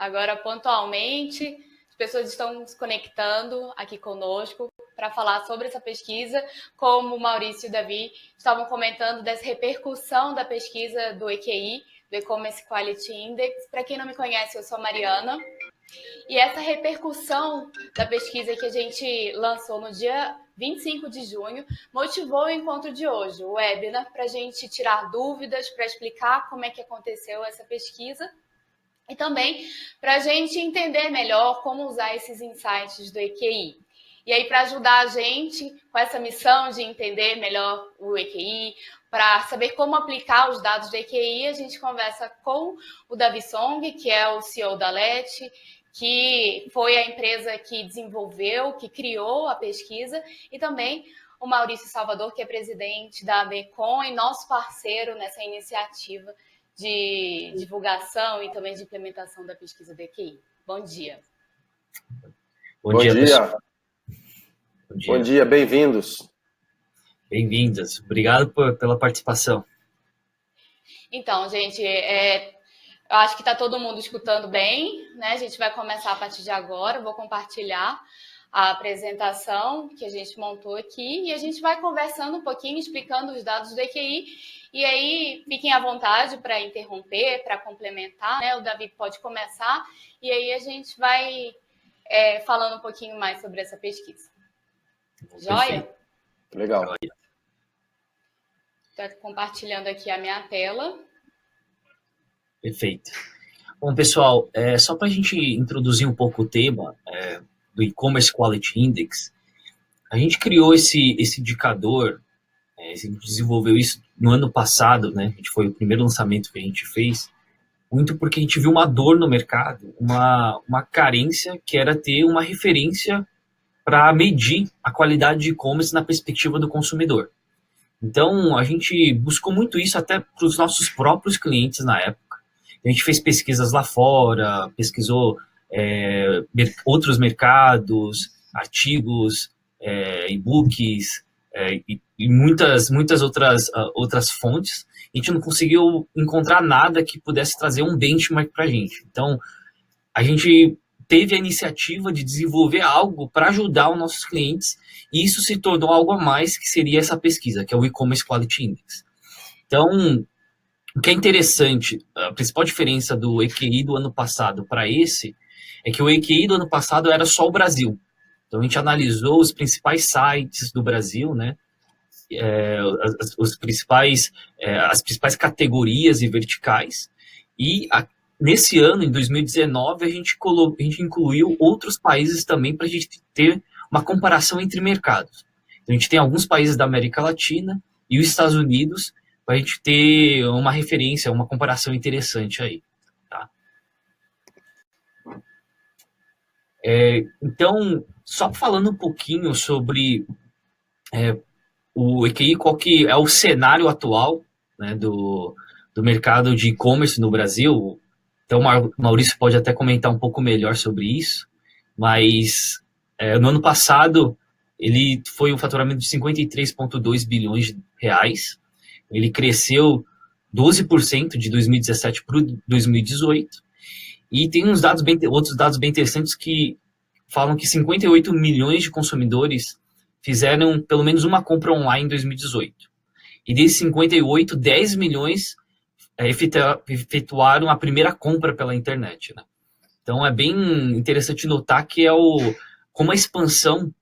Agora, pontualmente, as pessoas estão se conectando aqui conosco para falar sobre essa pesquisa, como o Maurício e o Davi estavam comentando dessa repercussão da pesquisa do EQI, do E-Commerce Quality Index. Para quem não me conhece, eu sou a Mariana. E essa repercussão da pesquisa que a gente lançou no dia 25 de junho motivou o encontro de hoje, o webinar, para a gente tirar dúvidas, para explicar como é que aconteceu essa pesquisa e também para a gente entender melhor como usar esses insights do EQI. E aí, para ajudar a gente com essa missão de entender melhor o EQI, para saber como aplicar os dados do EQI, a gente conversa com o Davi Song, que é o CEO da LET, que foi a empresa que desenvolveu, que criou a pesquisa, e também o Maurício Salvador, que é presidente da ABECOM e nosso parceiro nessa iniciativa de divulgação e também de implementação da pesquisa do EQI. Bom dia. Bom dia, pessoal. Bom dia, bem-vindos. Bem-vindas. Obrigado pela participação. Então, gente, eu acho que está todo mundo escutando bem, né? A gente vai começar a partir de agora. Eu vou compartilhar a apresentação que a gente montou aqui e a gente vai conversando um pouquinho, explicando os dados do EQI. E aí, fiquem à vontade para interromper, para complementar, né? O Davi pode começar e aí a gente vai falando um pouquinho mais sobre essa pesquisa. Joia? Legal. Estou compartilhando aqui a minha tela. Perfeito. Bom, pessoal, só para a gente introduzir um pouco o tema do E-Commerce Quality Index, a gente criou esse indicador, a gente desenvolveu isso no ano passado, né? Foi o primeiro lançamento que a gente fez, muito porque a gente viu uma dor no mercado, uma carência que era ter uma referência para medir a qualidade de e-commerce na perspectiva do consumidor. Então, a gente buscou muito isso até para os nossos próprios clientes na época. A gente fez pesquisas lá fora, pesquisou outros mercados, artigos, e-books e muitas outras fontes. A gente não conseguiu encontrar nada que pudesse trazer um benchmark para a gente. Então, a gente teve a iniciativa de desenvolver algo para ajudar os nossos clientes e isso se tornou algo a mais que seria essa pesquisa, que é o E-Commerce Quality Index. Então, o que é interessante, a principal diferença do EQI do ano passado para esse, é que o EQI do ano passado era só o Brasil. Então, a gente analisou os principais sites do Brasil, né? As principais categorias e verticais. E nesse ano, em 2019, a gente incluiu outros países também para a gente ter uma comparação entre mercados. Então, a gente tem alguns países da América Latina e os Estados Unidos, para a gente ter uma referência, uma comparação interessante aí. Tá? Então, só falando um pouquinho sobre o EQI, qual que é o cenário atual, né, do mercado de e-commerce no Brasil. Então, o Maurício pode até comentar um pouco melhor sobre isso, mas no ano passado ele foi um faturamento de 53,2 bilhões de reais. Ele cresceu 12% de 2017 para 2018. E tem outros dados bem interessantes que falam que 58 milhões de consumidores fizeram pelo menos uma compra online em 2018. E desses 58, 10 milhões efetuaram a primeira compra pela internet. Né? Então, é bem interessante notar que como a expansão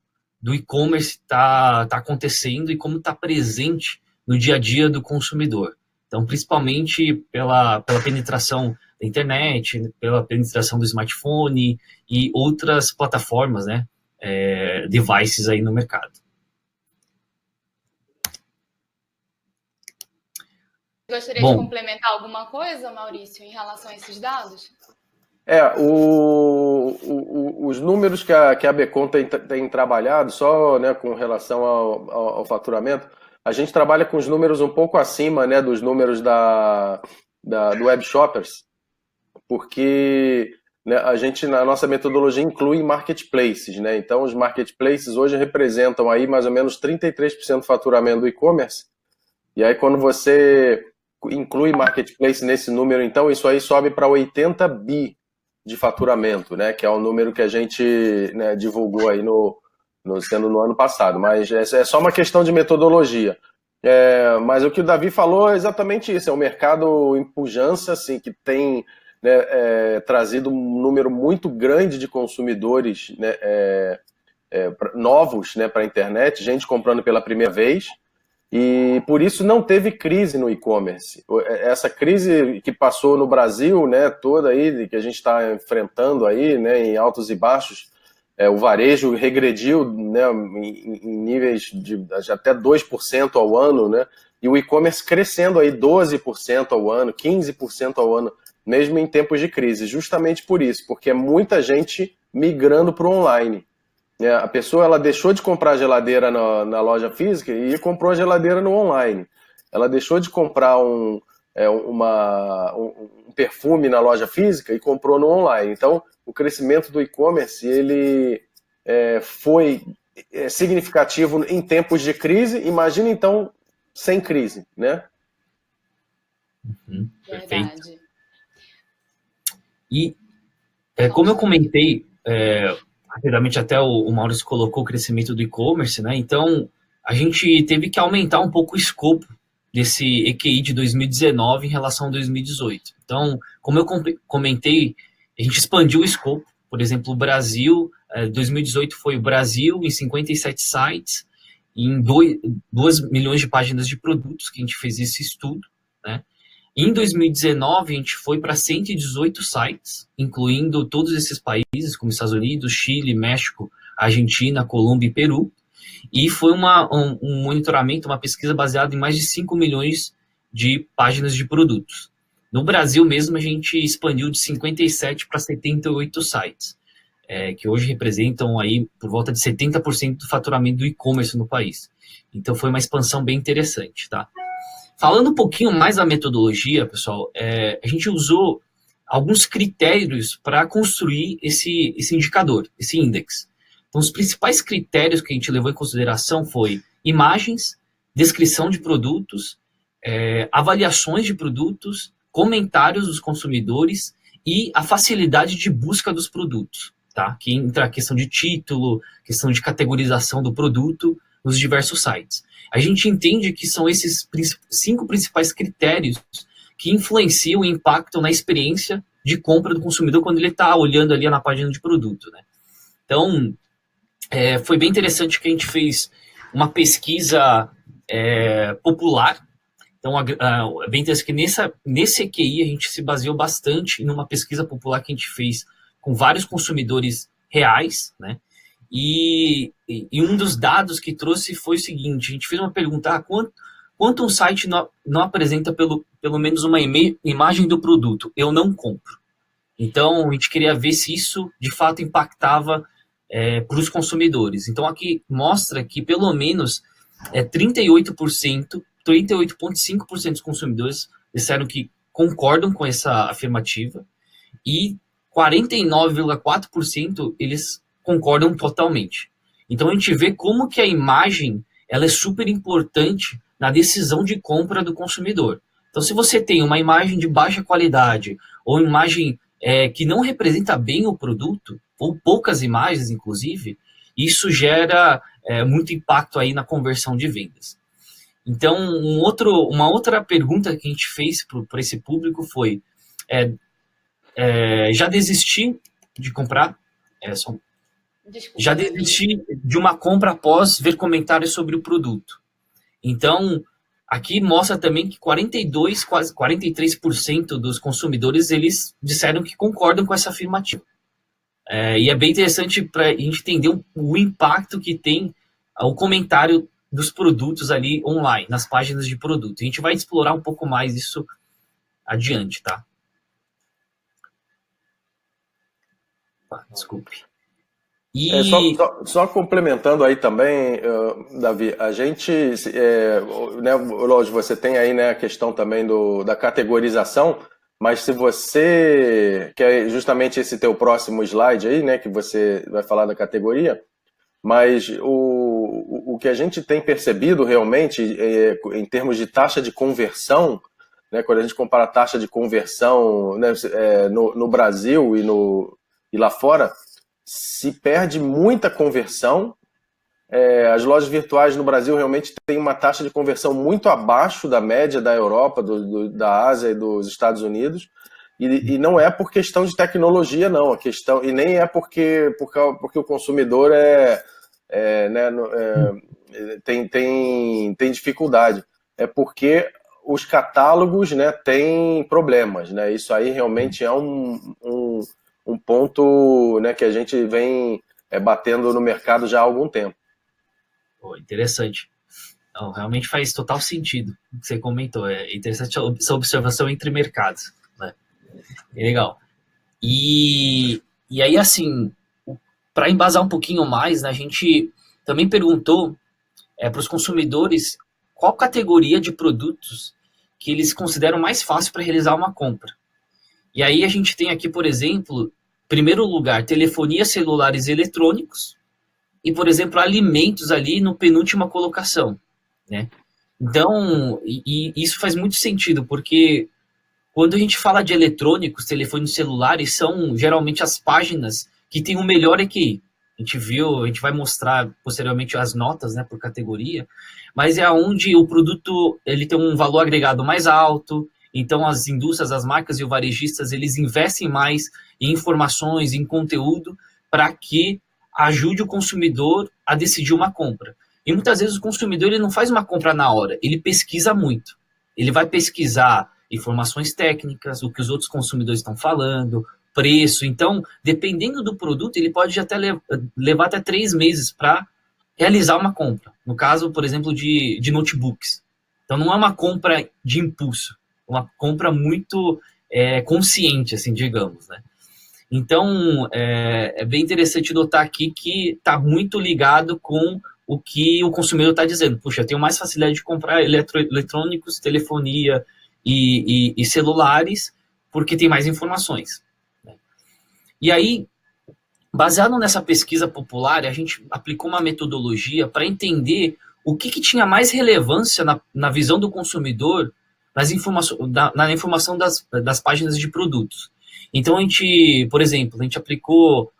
do e-commerce está acontecendo e como está presente no dia a dia do consumidor. Então, principalmente pela penetração da internet, pela penetração do smartphone e outras plataformas, né, devices aí no mercado. Gostaria de complementar alguma coisa, Maurício, em relação a esses dados? Os números que a ABECOM tem trabalhado, só, né, com relação ao faturamento, a gente trabalha com os números um pouco acima, né, dos números do Web Shoppers, porque, né, a gente, na nossa metodologia, inclui marketplaces, né? Então, os marketplaces hoje representam aí mais ou menos 33% do faturamento do e-commerce. E aí, quando você inclui marketplace nesse número, então, isso aí sobe para 80 bi de faturamento, né? Que é o número que a gente, né, divulgou aí sendo no ano passado. Mas é só uma questão de metodologia. Mas o que o Davi falou é exatamente isso. É um mercado em pujança, assim, que tem, né, trazido um número muito grande de consumidores, né, novos, né, para a internet, gente comprando pela primeira vez. E por isso não teve crise no e-commerce. Essa crise que passou no Brasil, né, toda aí, que a gente está enfrentando aí, né, em altos e baixos, o varejo regrediu, né, em níveis de até 2% ao ano, né, e o e-commerce crescendo aí 12% ao ano, 15% ao ano, mesmo em tempos de crise, justamente por isso, porque é muita gente migrando para o online. A pessoa, ela deixou de comprar geladeira na loja física e comprou a geladeira no online. Ela deixou de comprar um perfume na loja física e comprou no online. Então, o crescimento do e-commerce, ele foi significativo em tempos de crise. Imagina, então, sem crise, né? Perfeito. Verdade. E, como eu comentei, rapidamente até o Maurício colocou o crescimento do e-commerce, né? Então, a gente teve que aumentar um pouco o escopo desse EQI de 2019 em relação a 2018. Então, como eu comentei, a gente expandiu o escopo. Por exemplo, o Brasil, 2018 foi o Brasil em 57 sites, em 2 milhões de páginas de produtos que a gente fez esse estudo, né? Em 2019, a gente foi para 118 sites, incluindo todos esses países, como Estados Unidos, Chile, México, Argentina, Colômbia e Peru. E foi um monitoramento, uma pesquisa baseada em mais de 5 milhões de páginas de produtos. No Brasil mesmo, a gente expandiu de 57 para 78 sites, que hoje representam aí por volta de 70% do faturamento do e-commerce no país. Então, foi uma expansão bem interessante, tá? Falando um pouquinho mais da metodologia, pessoal, a gente usou alguns critérios para construir esse indicador, esse index. Então, os principais critérios que a gente levou em consideração foi imagens, descrição de produtos, avaliações de produtos, comentários dos consumidores e a facilidade de busca dos produtos, tá? Que entra a questão de título, questão de categorização do produto nos diversos sites. A gente entende que são esses 5 principais critérios que influenciam e impactam na experiência de compra do consumidor quando ele está olhando ali na página de produto, né? Então, foi bem interessante que a gente fez uma pesquisa popular. Então, é bem interessante que nesse EQI a gente se baseou bastante em uma pesquisa popular que a gente fez com vários consumidores reais, né? E um dos dados que trouxe foi o seguinte: a gente fez uma pergunta: quanto um site não apresenta pelo menos uma imagem do produto? Eu não compro. Então, a gente queria ver se isso, de fato, impactava para os consumidores. Então, aqui mostra que pelo menos 38,5% dos consumidores disseram que concordam com essa afirmativa e 49,4% eles concordam totalmente. Então, a gente vê como que a imagem ela é super importante na decisão de compra do consumidor. Então, se você tem uma imagem de baixa qualidade ou imagem que não representa bem o produto, ou poucas imagens, inclusive, isso gera muito impacto aí na conversão de vendas. Então, uma outra pergunta que a gente fez para esse público foi: já desisti de comprar? Desculpa, Já desisti de uma compra após ver comentários sobre o produto. Então, aqui mostra também que 42, quase 43% dos consumidores, eles disseram que concordam com essa afirmativa. E é bem interessante para a gente entender o impacto que tem o comentário dos produtos ali online, nas páginas de produto. A gente vai explorar um pouco mais isso adiante, tá? Desculpe. Só complementando aí também, Davi, a gente, né, lógico, você tem aí, né, a questão também da categorização, mas se você quer justamente esse teu próximo slide aí, né, que você vai falar da categoria, mas o que a gente tem percebido realmente em termos de taxa de conversão né, quando a gente compara a taxa de conversão, né, no Brasil e lá fora, se perde muita conversão. As lojas virtuais no Brasil realmente têm uma taxa de conversão muito abaixo da média da Europa, da Ásia e dos Estados Unidos, e não é por questão de tecnologia, não, e nem é porque o consumidor tem dificuldade, é porque os catálogos, né, têm problemas, né? Isso aí realmente é um ponto, né, que a gente vem batendo no mercado já há algum tempo. Pô, interessante. Não, realmente faz total sentido o que você comentou. É interessante essa observação entre mercados, né? É legal. E aí, assim, para embasar um pouquinho mais, né, a gente também perguntou para os consumidores qual categoria de produtos que eles consideram mais fácil para realizar uma compra. E aí a gente tem aqui, por exemplo, primeiro lugar, telefonia, celulares e eletrônicos, e, por exemplo, alimentos ali no penúltima colocação, né? Então, isso faz muito sentido, porque quando a gente fala de eletrônicos, telefones celulares, são geralmente as páginas que têm o melhor EQI. A gente vai mostrar posteriormente as notas, né, por categoria, mas é onde o produto ele tem um valor agregado mais alto, então as indústrias, as marcas e os varejistas, eles investem mais em informações, em conteúdo, para que ajude o consumidor a decidir uma compra. E muitas vezes o consumidor ele não faz uma compra na hora, ele pesquisa muito. Ele vai pesquisar informações técnicas, o que os outros consumidores estão falando, preço. Então, dependendo do produto, ele pode até levar até 3 meses para realizar uma compra. No caso, por exemplo, de notebooks. Então, não é uma compra de impulso, é uma compra muito consciente, assim, digamos, né? Então, é bem interessante notar aqui que está muito ligado com o que o consumidor está dizendo. Puxa, eu tenho mais facilidade de comprar eletrônicos, telefonia e celulares, porque tem mais informações. E aí, baseado nessa pesquisa popular, a gente aplicou uma metodologia para entender o que tinha mais relevância na visão do consumidor na informação das páginas de produtos. Então, por exemplo, a gente aplicou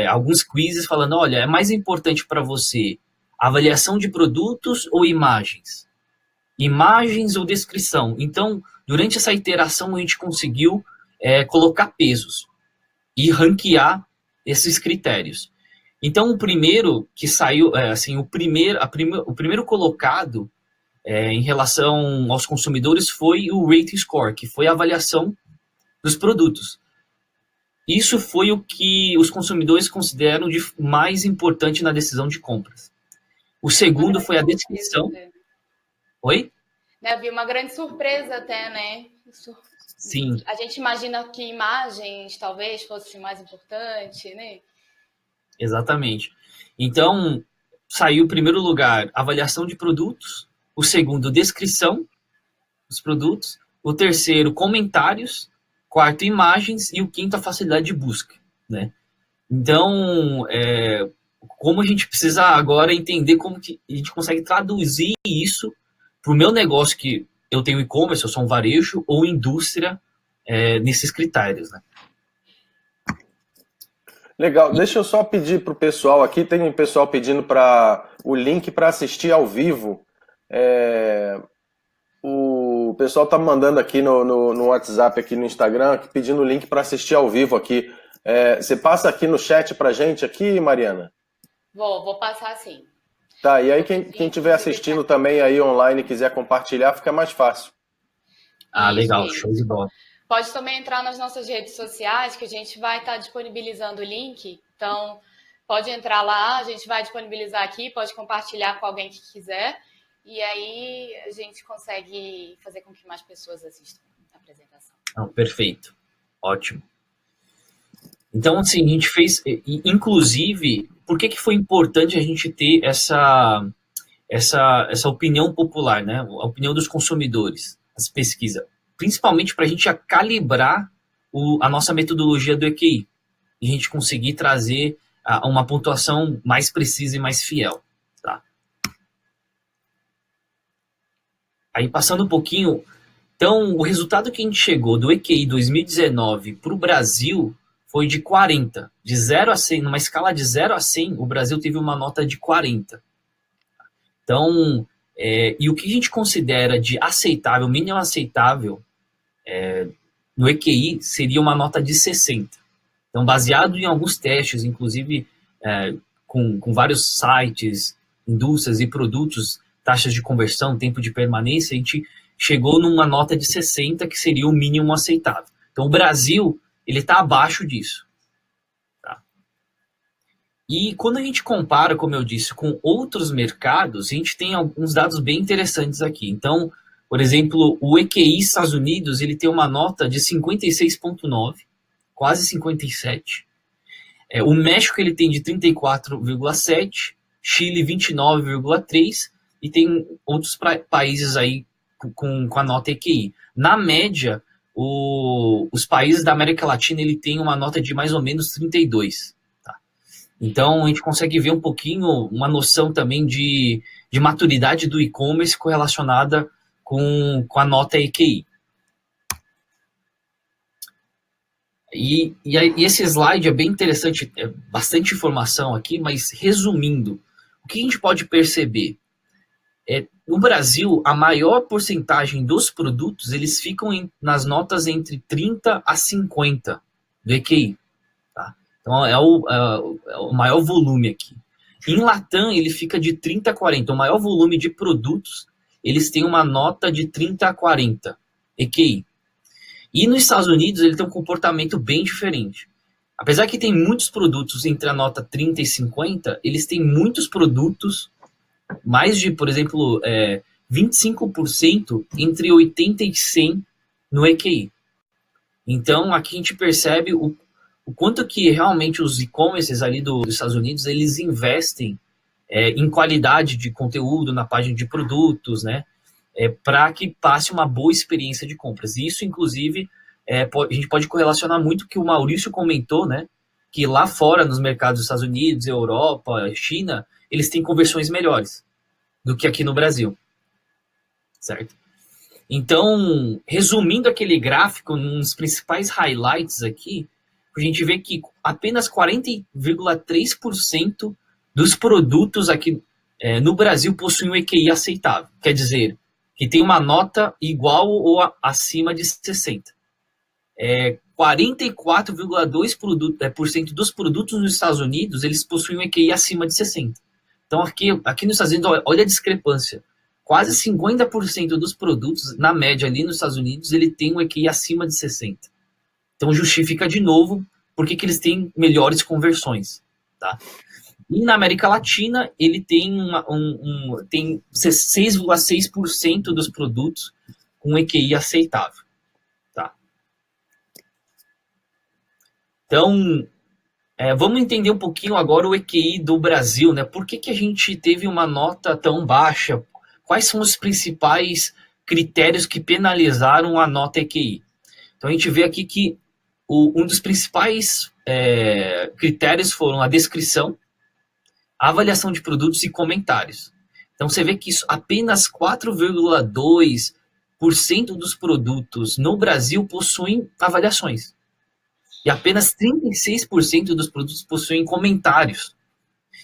alguns quizzes falando, olha, é mais importante para você avaliação de produtos ou imagens? Imagens ou descrição? Então, durante essa iteração, a gente conseguiu colocar pesos e ranquear esses critérios. Então, o primeiro que saiu, o primeiro colocado em relação aos consumidores foi o Rating Score, que foi a avaliação dos produtos. Isso foi o que os consumidores consideram de mais importante na decisão de compras. O segundo foi a descrição. Oi? Havia uma grande surpresa até, né? Sim. A gente imagina que imagens talvez fosse mais importante, né? Exatamente. Então, saiu em primeiro lugar avaliação de produtos, o segundo, descrição dos produtos, o terceiro, comentários, quarto, imagens, e o quinto, a facilidade de busca, né? Então, como a gente precisa agora entender como que a gente consegue traduzir isso para o meu negócio, que eu tenho e-commerce, eu sou um varejo, ou indústria, nesses critérios, né? Legal, deixa eu só pedir para o pessoal aqui, tem um pessoal pedindo o link para assistir ao vivo. O pessoal está mandando aqui no WhatsApp, aqui no Instagram, pedindo o link para assistir ao vivo aqui. Você passa aqui no chat para gente aqui, Mariana? Vou passar sim. Tá, e aí quem estiver assistindo também aí online e quiser compartilhar, fica mais fácil. Ah, legal, show de bola. Pode também entrar nas nossas redes sociais, que a gente vai estar disponibilizando o link. Então, pode entrar lá, a gente vai disponibilizar aqui, pode compartilhar com alguém que quiser. E aí a gente consegue fazer com que mais pessoas assistam a apresentação. Perfeito. Ótimo. Então, assim, a gente fez... Inclusive, por que foi importante a gente ter essa opinião popular, né? A opinião dos consumidores, as pesquisas? Principalmente para a gente calibrar a nossa metodologia do EQI. E a gente conseguir trazer uma pontuação mais precisa e mais fiel. Tá? Aí, passando um pouquinho, Então, o resultado que a gente chegou do EQI 2019 para o Brasil foi de 40. De 0 a 100, numa escala de 0 a 100, o Brasil teve uma nota de 40. Então, e o que a gente considera de aceitável, mínimo aceitável, no EQI, seria uma nota de 60. Então, baseado em alguns testes, inclusive com vários sites, indústrias e produtos, taxas de conversão, tempo de permanência, a gente chegou numa nota de 60, que seria o mínimo aceitável. Então, o Brasil, ele está abaixo disso. Tá? E quando a gente compara, como eu disse, com outros mercados, a gente tem alguns dados bem interessantes aqui. Então, por exemplo, o EQI Estados Unidos, ele tem uma nota de 56,9, quase 57. O México, ele tem de 34,7, Chile 29,3, e tem outros países aí com a nota EQI. Na média, os países da América Latina, ele tem uma nota de mais ou menos 32. Tá? Então, a gente consegue ver um pouquinho, uma noção também de maturidade do e-commerce correlacionada com a nota EQI. E esse slide é bem interessante, é bastante informação aqui, mas resumindo, o que a gente pode perceber? No Brasil, a maior porcentagem dos produtos, eles ficam nas notas entre 30 a 50 do EQI. Tá? Então, é o maior volume aqui. Em Latam, ele fica de 30 a 40. O maior volume de produtos, eles têm uma nota de 30 a 40 EQI. E nos Estados Unidos, ele tem um comportamento bem diferente. Apesar que tem muitos produtos entre a nota 30 e 50, eles têm muitos produtos, mais de, por exemplo, 25% entre 80 e 100 no EQI. Então, aqui a gente percebe o quanto que realmente os e-commerces ali dos Estados Unidos, eles investem em qualidade de conteúdo na página de produtos, né? Para que passe uma boa experiência de compras. E isso, inclusive, a gente pode correlacionar muito com o que o Maurício comentou, né? Que lá fora, nos mercados dos Estados Unidos, Europa, China, eles têm conversões melhores do que aqui no Brasil. Certo? Então, resumindo aquele gráfico, nos principais highlights aqui, a gente vê que apenas 40,3% dos produtos aqui no Brasil possuem um EQI aceitável. Quer dizer, que tem uma nota igual ou acima de 60. 44,2% dos produtos nos Estados Unidos, eles possuem um EQI acima de 60. Então, aqui nos Estados Unidos, olha a discrepância. Quase 50% dos produtos, na média ali nos Estados Unidos, ele tem um EQI acima de 60. Então, justifica de novo por que eles têm melhores conversões. Tá? E na América Latina, ele tem, tem 6,6% dos produtos com EQI aceitável. Tá? Então, vamos entender um pouquinho agora o EQI do Brasil, né? Por que a gente teve uma nota tão baixa? Quais são os principais critérios que penalizaram a nota EQI? Então, a gente vê aqui que um dos principais critérios foram a descrição, a avaliação de produtos e comentários. Então, você vê que apenas 4,2% dos produtos no Brasil possuem avaliações. E apenas 36% dos produtos possuem comentários.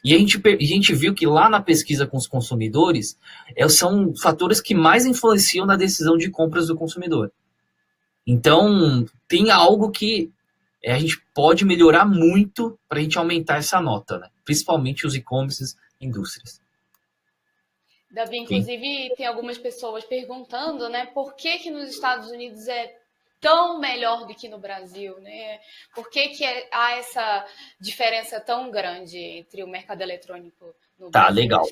E a gente viu que lá na pesquisa com os consumidores, são fatores que mais influenciam na decisão de compras do consumidor. Então, tem algo que a gente pode melhorar muito para a gente aumentar essa nota, né? Principalmente os e-commerces e indústrias. Davi, inclusive, tem algumas pessoas perguntando, né, por que nos Estados Unidos é tão melhor do que no Brasil, né? Por que há essa diferença tão grande entre o mercado eletrônico no Brasil? Tá, legal.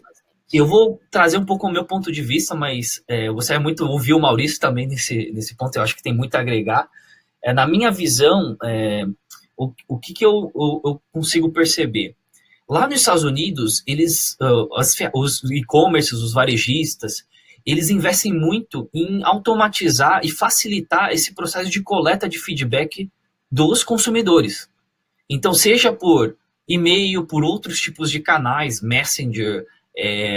Eu vou trazer um pouco o meu ponto de vista, mas você é muito ouvir o Maurício também nesse ponto, eu acho que tem muito a agregar. Na minha visão, o que eu consigo perceber? Lá nos Estados Unidos, os e-commerces, os varejistas, eles investem muito em automatizar e facilitar esse processo de coleta de feedback dos consumidores. Então, seja por e-mail, por outros tipos de canais, Messenger,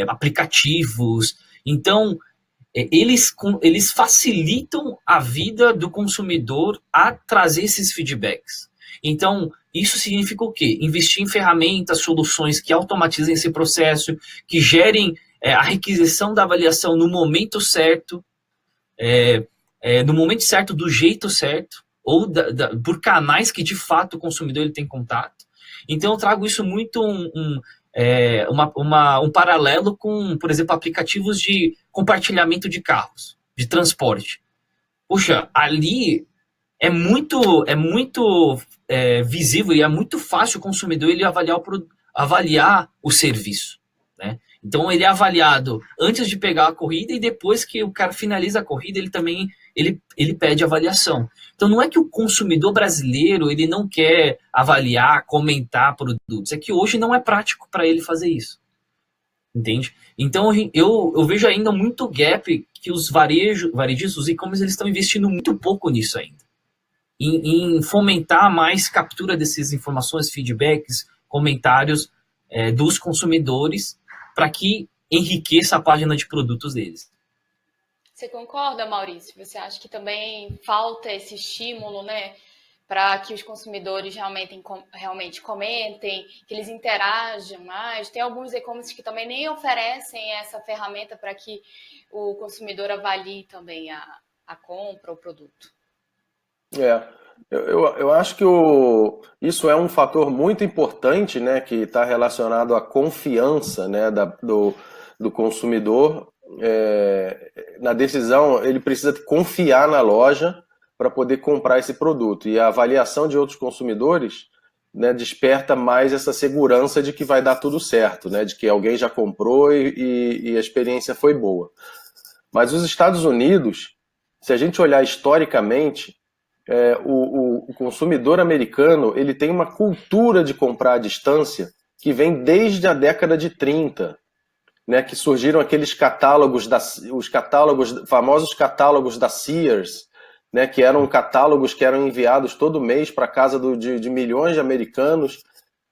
aplicativos. Então, eles facilitam a vida do consumidor a trazer esses feedbacks. Então, isso significa o quê? Investir em ferramentas, soluções que automatizem esse processo, que gerem a requisição da avaliação no momento certo, no momento certo, do jeito certo, ou por canais que de fato o consumidor ele tem contato. Então eu trago isso muito um paralelo com, por exemplo, aplicativos de compartilhamento de carros, de transporte. Poxa, ali é muito visível e é muito fácil o consumidor ele avaliar o serviço, né? Então ele é avaliado antes de pegar a corrida e depois que o cara finaliza a corrida, ele também ele pede avaliação. Então não é que o consumidor brasileiro ele não quer avaliar, comentar produtos, é que hoje não é prático para ele fazer isso. Entende? Então eu vejo ainda muito gap que os varejistas, os e-commerce, eles estão investindo muito pouco nisso ainda. Em fomentar mais captura dessas informações, feedbacks, comentários dos consumidores para que enriqueça a página de produtos deles. Você concorda, Maurício? Você acha que também falta esse estímulo, né, para que os consumidores realmente comentem, que eles interajam mais? Tem alguns e-commerce que também nem oferecem essa ferramenta para que o consumidor avalie também a compra, o produto. Eu acho que isso é um fator muito importante, né, que está relacionado à confiança, né, do consumidor na decisão. Ele precisa confiar na loja para poder comprar esse produto. E a avaliação de outros consumidores, né, desperta mais essa segurança de que vai dar tudo certo, né, de que alguém já comprou e a experiência foi boa. Mas os Estados Unidos, se a gente olhar historicamente, o consumidor americano ele tem uma cultura de comprar à distância que vem desde a década de 30, né, que surgiram aqueles catálogos, famosos catálogos da Sears, né, que eram catálogos que eram enviados todo mês para a casa de milhões de americanos,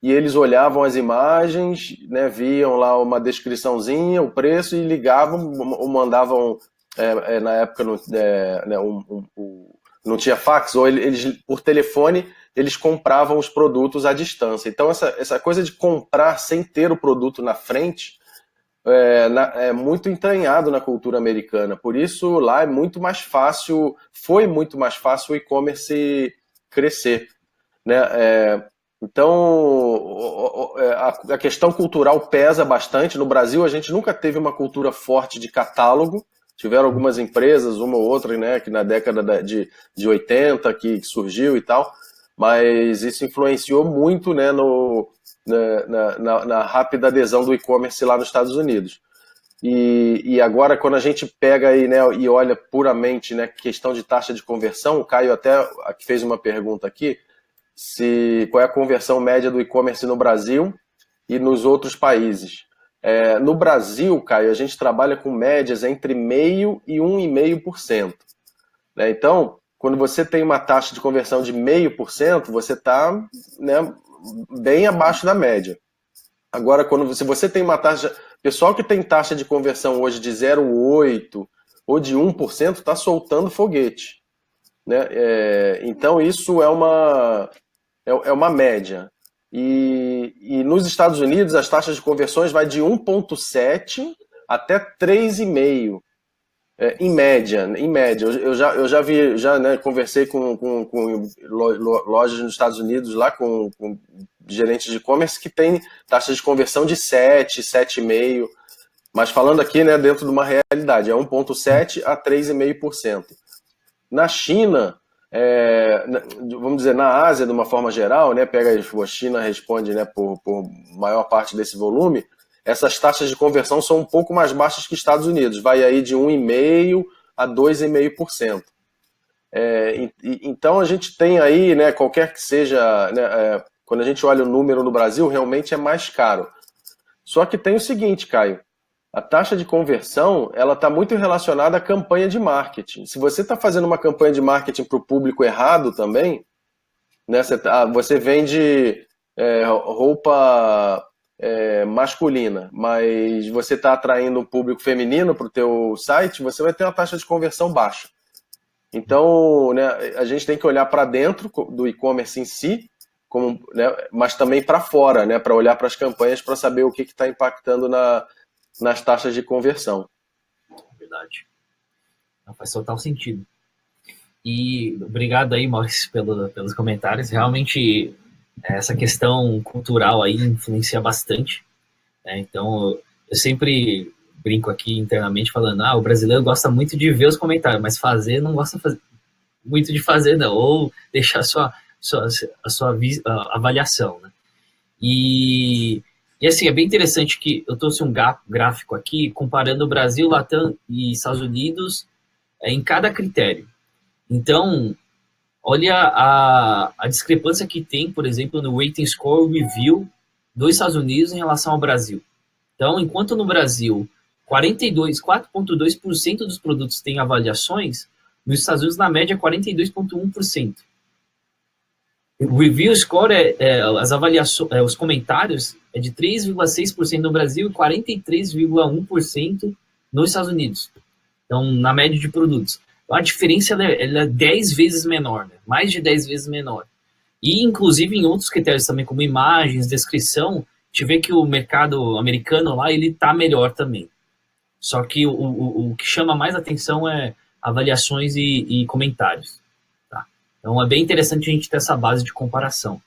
e eles olhavam as imagens, né, viam lá uma descriçãozinha, o preço, e ligavam ou mandavam, na época não tinha fax, ou eles por telefone eles compravam os produtos à distância. Então essa coisa de comprar sem ter o produto na frente é muito entranhado na cultura americana. Por isso lá foi muito mais fácil o e-commerce crescer, né? Então a questão cultural pesa bastante. No Brasil a gente nunca teve uma cultura forte de catálogo. Tiveram algumas empresas, uma ou outra, né, que na década de 80 que surgiu e tal, mas isso influenciou muito, né, na rápida adesão do e-commerce lá nos Estados Unidos. E agora, quando a gente pega aí, né, e olha puramente, né, questão de taxa de conversão, o Caio até fez uma pergunta aqui, qual é a conversão média do e-commerce no Brasil e nos outros países. No Brasil, Caio, a gente trabalha com médias entre 0,5% e 1,5%. Né? Então, quando você tem uma taxa de conversão de 0,5%, você está, né, bem abaixo da média. Agora, se você tem uma taxa... Pessoal que tem taxa de conversão hoje de 0,8% ou de 1% está soltando foguete. Né? Então, isso é uma média. E nos Estados Unidos, as taxas de conversões vai de 1,7% até 3,5%, em média. Eu já vi, né, conversei com lojas nos Estados Unidos, lá com gerentes de e-commerce que tem taxas de conversão de 7%, 7,5%. Mas falando aqui, né, dentro de uma realidade, é 1,7% a 3,5%. Na China... vamos dizer, na Ásia, de uma forma geral, né, a China responde, né, por maior parte desse volume, essas taxas de conversão são um pouco mais baixas que Estados Unidos, vai aí de 1,5% a 2,5%. Então a gente tem aí, né, qualquer que seja, né, quando a gente olha o número no Brasil, realmente é mais caro. Só que tem o seguinte, Caio, a taxa de conversão, ela está muito relacionada à campanha de marketing. Se você está fazendo uma campanha de marketing para o público errado também, né, você vende roupa masculina, mas você está atraindo um público feminino para o teu site, você vai ter uma taxa de conversão baixa. Então, né, a gente tem que olhar para dentro do e-commerce em si, né, mas também para fora, né, para olhar para as campanhas para saber o que está impactando nas taxas de conversão. Verdade. Não, faz total sentido. E obrigado aí, Maurício, pelos comentários. Realmente, essa questão cultural aí influencia bastante, né? Então, eu sempre brinco aqui internamente falando, o brasileiro gosta muito de ver os comentários, mas fazer não gosta muito de fazer, não, ou deixar a sua avaliação, né? E assim, é bem interessante que eu trouxe um gráfico aqui comparando o Brasil, Latam e Estados Unidos em cada critério. Então, olha a discrepância que tem, por exemplo, no Rating Score Review dos Estados Unidos em relação ao Brasil. Então, enquanto no Brasil 4,2% dos produtos têm avaliações, nos Estados Unidos, na média, 42,1%. O review score, as avaliações, os comentários, é de 3,6% no Brasil e 43,1% nos Estados Unidos. Então, na média de produtos. A diferença ela é 10 vezes menor, né? Mais de 10 vezes menor. E, inclusive, em outros critérios também, como imagens, descrição, a gente vê que o mercado americano lá, ele está melhor também. Só que o que chama mais atenção é avaliações e comentários. Tá? Então, é bem interessante a gente ter essa base de comparação.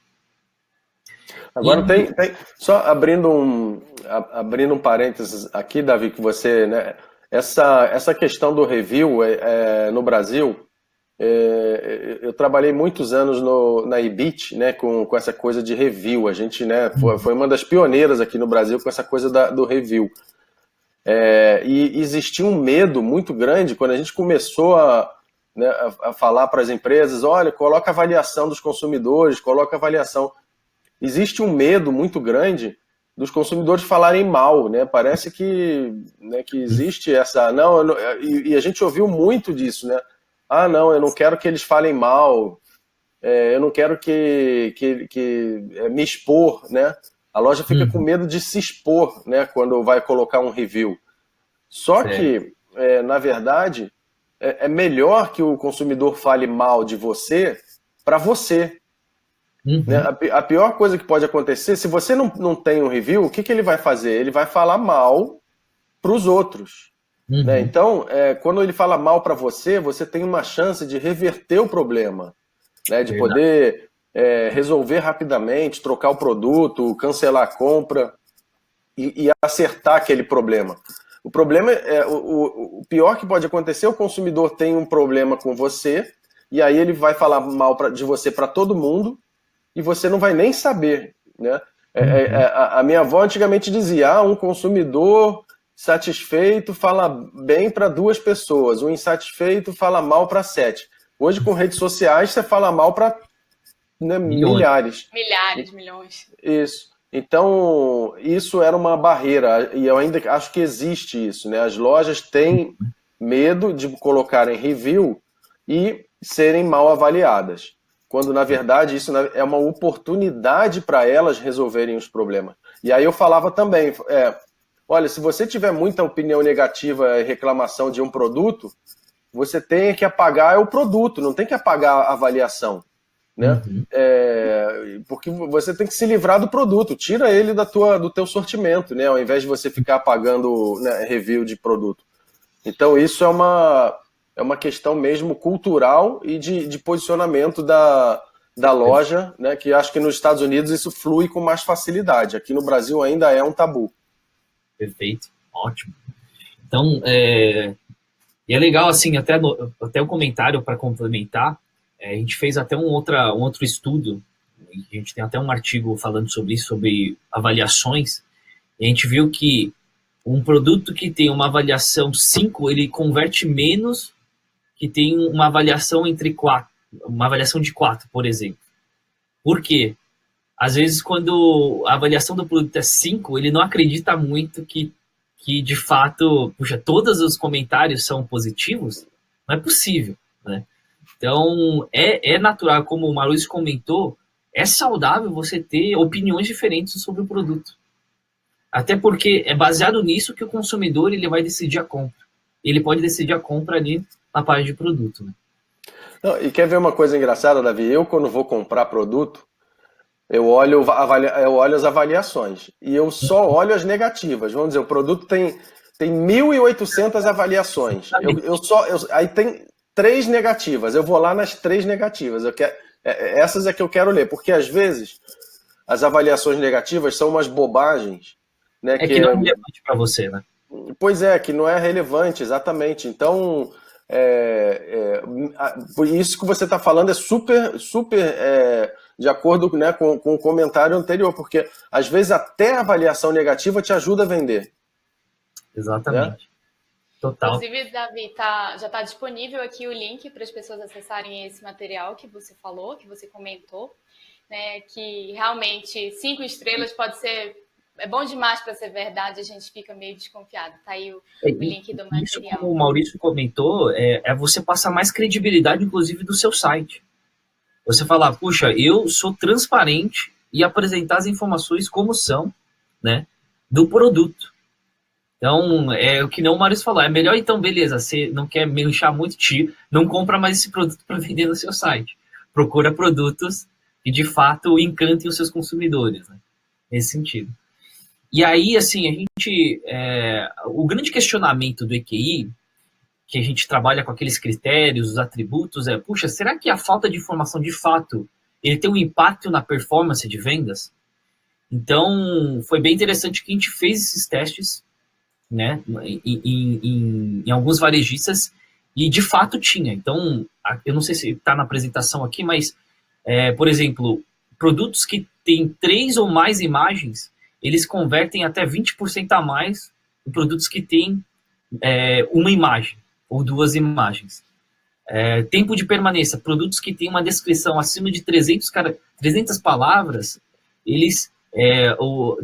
Agora, só abrindo um parênteses aqui, Davi, que você, né, essa questão do review no Brasil, eu trabalhei muitos anos na Ibit, né, com essa coisa de review. A gente, né, foi uma das pioneiras aqui no Brasil com essa coisa do review. E existia um medo muito grande quando a gente começou né, a falar para as empresas, olha, coloca a avaliação dos consumidores, coloca a avaliação. Existe um medo muito grande dos consumidores falarem mal, né? Parece que existe essa... e a gente ouviu muito disso, né? Não, eu não quero que eles falem mal, eu não quero que me expor, né? A loja fica com medo de se expor, né, quando vai colocar um review. Só que, na verdade, é melhor que o consumidor fale mal de você para você. Né? A pior coisa que pode acontecer, se você não tem um review, o que ele vai fazer? Ele vai falar mal para os outros. Né? Então, quando ele fala mal para você, você tem uma chance de reverter o problema, né? De poder resolver rapidamente, trocar o produto, cancelar a compra e acertar aquele problema. O problema o pior que pode acontecer, o consumidor tem um problema com você e aí ele vai falar mal de você para todo mundo e você não vai nem saber, né? A minha avó antigamente dizia, um consumidor satisfeito fala bem para 2 pessoas, o insatisfeito fala mal para 7. Hoje, com redes sociais, você fala mal para, né, milhares. Milhões. Isso. Então, isso era uma barreira, e eu ainda acho que existe isso, né? As lojas têm medo de colocarem review e serem mal avaliadas, quando, na verdade, isso é uma oportunidade para elas resolverem os problemas. E aí eu falava também, olha, se você tiver muita opinião negativa e reclamação de um produto, você tem que apagar o produto, não tem que apagar a avaliação. Né? Porque você tem que se livrar do produto, tira ele do teu sortimento, né? Ao invés de você ficar pagando, né, review de produto. Então isso é uma questão mesmo cultural e de posicionamento da loja, né? Que acho que nos Estados Unidos isso flui com mais facilidade, aqui no Brasil ainda é um tabu. Perfeito, ótimo. Então, e é legal assim, até o comentário para complementar. A gente fez até um outro estudo, a gente tem até um artigo falando sobre isso, sobre avaliações, e a gente viu que um produto que tem uma avaliação 5, ele converte menos que tem uma avaliação uma avaliação de 4, por exemplo. Por quê? Às vezes, quando a avaliação do produto é 5, ele não acredita muito que de fato, todos os comentários são positivos, não é possível, né? Então, é natural, como o Maurício comentou, é saudável você ter opiniões diferentes sobre o produto. Até porque é baseado nisso que o consumidor ele vai decidir a compra. Ele pode decidir a compra ali na página de produto, né? Não, e quer ver uma coisa engraçada, Davi? Eu, quando vou comprar produto, eu olho as avaliações e eu só olho as negativas. Vamos dizer, o produto tem 1.800 avaliações. Aí tem 3 negativas. Eu vou lá nas 3 negativas. Essas é que eu quero ler, porque às vezes as avaliações negativas são umas bobagens, né? É que não é relevante para você, né? Pois é, que não é relevante, exatamente. Então, por isso que você está falando é super, super de acordo, né, com o comentário anterior, porque às vezes até a avaliação negativa te ajuda a vender. Exatamente. Né? Total. Inclusive, Davi, já está disponível aqui o link para as pessoas acessarem esse material que você falou, que você comentou, né, que realmente 5 estrelas pode ser... É bom demais para ser verdade, a gente fica meio desconfiado. Tá aí o link do material. Isso, como o Maurício comentou, é você passar mais credibilidade, inclusive, do seu site. Você falar, puxa, eu sou transparente e apresentar as informações como são, né, do produto. Então, é o que não o Maurício falou. É melhor, então, beleza, você não quer manchar muito, não compra mais esse produto para vender no seu site. Procura produtos que, de fato, encantem os seus consumidores, né, nesse sentido. E aí, assim, a gente... o grande questionamento do EQI, que a gente trabalha com aqueles critérios, os atributos, puxa, será que a falta de informação, de fato, ele tem um impacto na performance de vendas? Então, foi bem interessante que a gente fez esses testes, né, em alguns varejistas, e de fato tinha. Então, eu não sei se está na apresentação aqui, mas, por exemplo, produtos que têm 3 ou mais imagens, eles convertem até 20% a mais em produtos que têm uma imagem ou 2 imagens. Tempo de permanência, produtos que têm uma descrição acima de 300 palavras, eles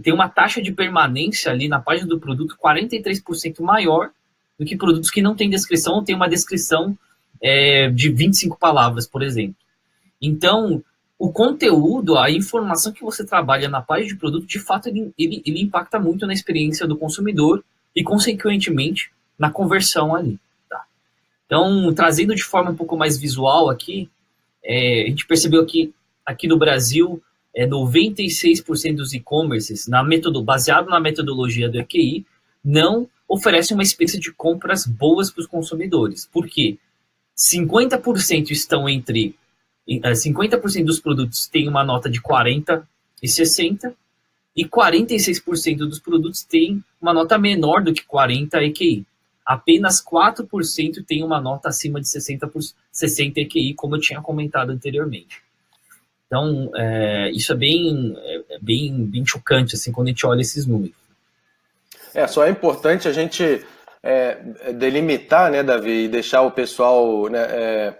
têm uma taxa de permanência ali na página do produto 43% maior do que produtos que não têm descrição ou têm uma descrição de 25 palavras, por exemplo. Então, o conteúdo, a informação que você trabalha na página de produto, de fato, ele impacta muito na experiência do consumidor e, consequentemente, na conversão ali. Tá? Então, trazendo de forma um pouco mais visual aqui, a gente percebeu que aqui no Brasil, 96% dos e-commerces, baseado na metodologia do EQI, não oferecem uma experiência de compras boas para os consumidores. Por quê? 50% estão entre... 50% dos produtos têm uma nota de 40 e 60, e 46% dos produtos têm uma nota menor do que 40 EQI. Apenas 4% tem uma nota acima de 60 EQI, como eu tinha comentado anteriormente. Então, isso é bem chocante, assim, quando a gente olha esses números. Só é importante a gente delimitar, né, Davi, e deixar o pessoal, né,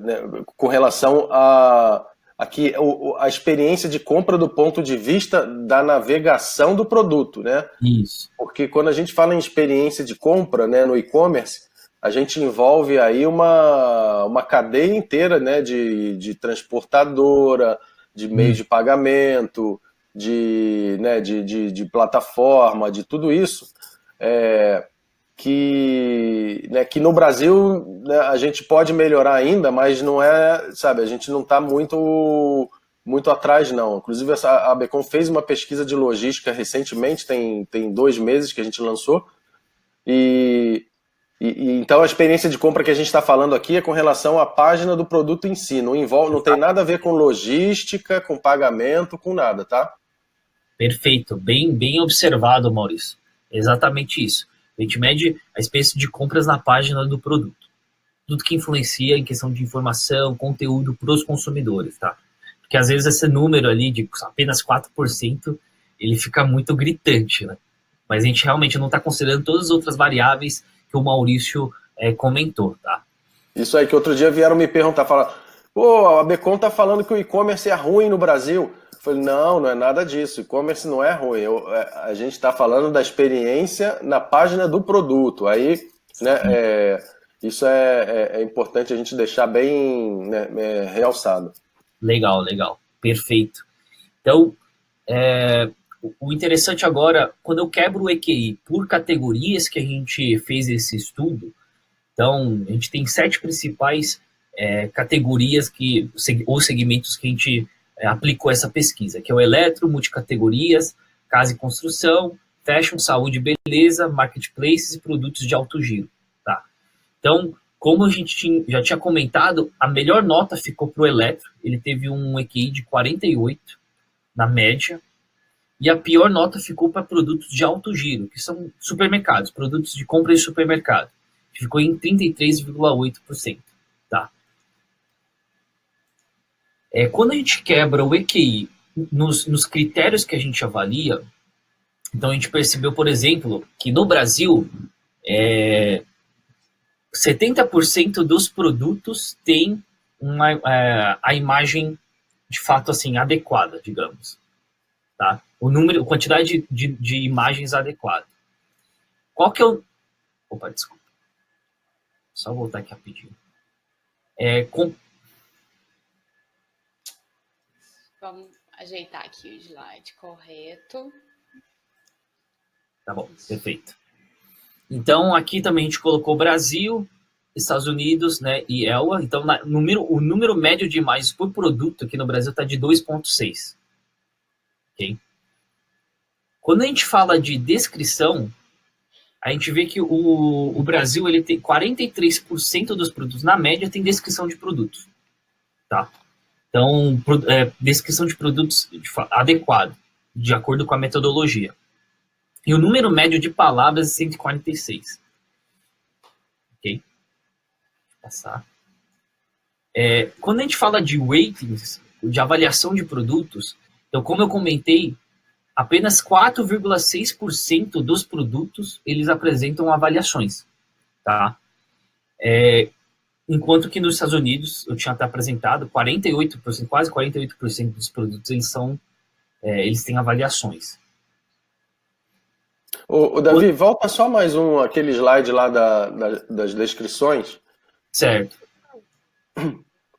né, com relação a experiência de compra do ponto de vista da navegação do produto, né? Isso. Porque quando a gente fala em experiência de compra, né, no e-commerce, a gente envolve aí uma cadeia inteira, né, de transportadora, de meio de pagamento, de plataforma, de tudo isso, que no Brasil, né, a gente pode melhorar ainda, mas não sabe, a gente não está muito atrás, não. Inclusive, a Becom fez uma pesquisa de logística recentemente, tem 2 meses que a gente lançou, então a experiência de compra que a gente está falando aqui é com relação à página do produto em si, não tem nada a ver com logística, com pagamento, com nada, tá? Perfeito, bem observado, Maurício. Exatamente isso. A gente mede a experiência de compras na página do produto. Tudo que influencia em questão de informação, conteúdo para os consumidores, tá? Porque às vezes esse número ali de apenas 4%, ele fica muito gritante, né? Mas a gente realmente não está considerando todas as outras variáveis que o Maurício comentou, tá? Isso aí, que outro dia vieram me perguntar, falaram, pô, a Becom tá falando que o e-commerce é ruim no Brasil. Eu falei, não é nada disso, e-commerce não é ruim, a gente está falando da experiência na página do produto, aí, né, isso é importante a gente deixar bem, né, realçado. Legal, perfeito. Então, o interessante agora, quando eu quebro o EQI por categorias que a gente fez esse estudo, então, a gente tem 7 principais categorias ou segmentos que a gente aplicou essa pesquisa, que é o eletro, multicategorias, casa e construção, fashion, saúde e beleza, marketplaces e produtos de alto giro. Tá? Então, como a gente já tinha comentado, a melhor nota ficou para o eletro, ele teve um EQI de 48 na média, e a pior nota ficou para produtos de alto giro, que são supermercados, produtos de compra de supermercado. Ficou em 33,8%. Tá? Quando a gente quebra o EQI nos critérios que a gente avalia, então a gente percebeu, por exemplo, que no Brasil, 70% dos produtos tem a imagem de fato assim adequada, digamos. Tá? A quantidade de imagens adequada. Qual que é o... Opa, desculpa. Só voltar aqui rapidinho. Vamos ajeitar aqui o slide correto. Tá bom, perfeito. Então, aqui também a gente colocou Brasil, Estados Unidos, né, e ELA. Então, o número médio de imagens por produto aqui no Brasil está de 2,6. Okay? Quando a gente fala de descrição, a gente vê que o Brasil ele tem 43% dos produtos, na média, tem descrição de produtos. Tá? Então, descrição de produtos adequado, de acordo com a metodologia. E o número médio de palavras é 146. Ok? Vou passar. Quando a gente fala de ratings, de avaliação de produtos, então, como eu comentei, apenas 4,6% dos produtos eles apresentam avaliações, tá? Enquanto que nos Estados Unidos, eu tinha até apresentado, 48%, quase 48% dos produtos eles têm avaliações. O Davi, volta só mais aquele slide lá das descrições. Certo.